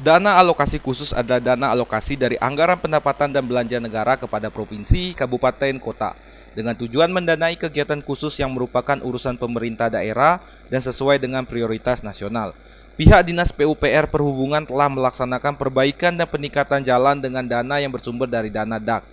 Dana alokasi khusus adalah dana alokasi dari anggaran pendapatan dan belanja negara kepada provinsi, kabupaten, kota dengan tujuan mendanai kegiatan khusus yang merupakan urusan pemerintah daerah dan sesuai dengan prioritas nasional. Pihak Dinas PUPR Perhubungan telah melaksanakan perbaikan dan peningkatan jalan dengan dana yang bersumber dari dana DAK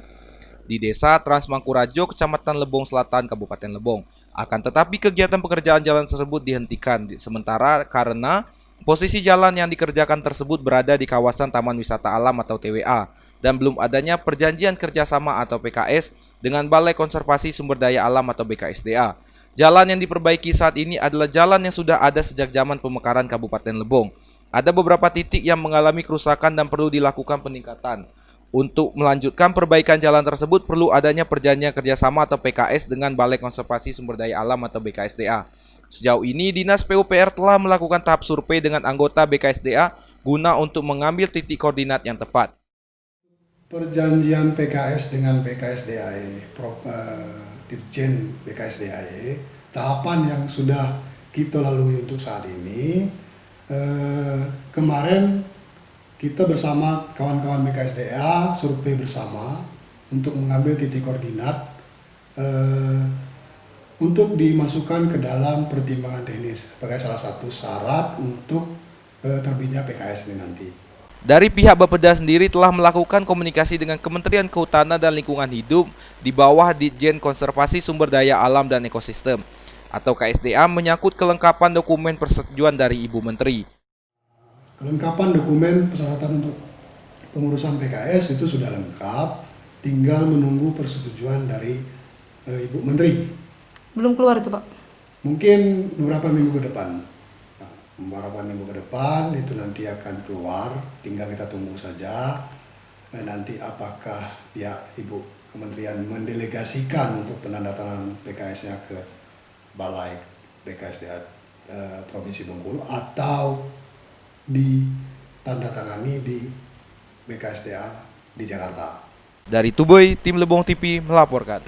di Desa Transmangkurajo, Kecamatan Lebong Selatan, Kabupaten Lebong. Akan tetapi kegiatan pekerjaan jalan tersebut dihentikan sementara karena posisi jalan yang dikerjakan tersebut berada di kawasan Taman Wisata Alam atau TWA dan belum adanya perjanjian kerjasama atau PKS dengan Balai Konservasi Sumber Daya Alam atau BKSDA. Jalan yang diperbaiki saat ini adalah jalan yang sudah ada sejak zaman pemekaran Kabupaten Lebong. Ada beberapa titik yang mengalami kerusakan dan perlu dilakukan peningkatan. Untuk melanjutkan perbaikan jalan tersebut perlu adanya perjanjian kerjasama atau PKS dengan Balai Konservasi Sumber Daya Alam atau BKSDA. Sejauh ini Dinas PUPR telah melakukan tahap survei dengan anggota BKSDA guna untuk mengambil titik koordinat yang tepat. Perjanjian PKS dengan BKSDAE, Dirjen BKSDAE, tahapan yang sudah kita lalui untuk saat ini, kemarin kita bersama kawan-kawan BKSDA survei bersama untuk mengambil titik koordinat untuk dimasukkan ke dalam pertimbangan teknis sebagai salah satu syarat untuk terbitnya PKS ini nanti. Dari pihak Bapeda sendiri telah melakukan komunikasi dengan Kementerian Kehutanan dan Lingkungan Hidup di bawah Ditjen Konservasi Sumber Daya Alam dan Ekosistem atau KSDA menyangkut kelengkapan dokumen persetujuan dari Ibu Menteri. Kelengkapan dokumen persyaratan untuk pengurusan PKS itu sudah lengkap, tinggal menunggu persetujuan dari Ibu Menteri. Belum keluar itu, Pak? Mungkin beberapa minggu ke depan. Beberapa minggu ke depan itu nanti akan keluar, tinggal kita tunggu saja. Nanti apakah pihak Ibu Kementerian mendelegasikan untuk penandatanganan PKS-nya ke Balai BKSDA Provinsi Bengkulu atau ditandatangani di BKSDA di Jakarta. Dari Tuboy, tim Lebong TV melaporkan.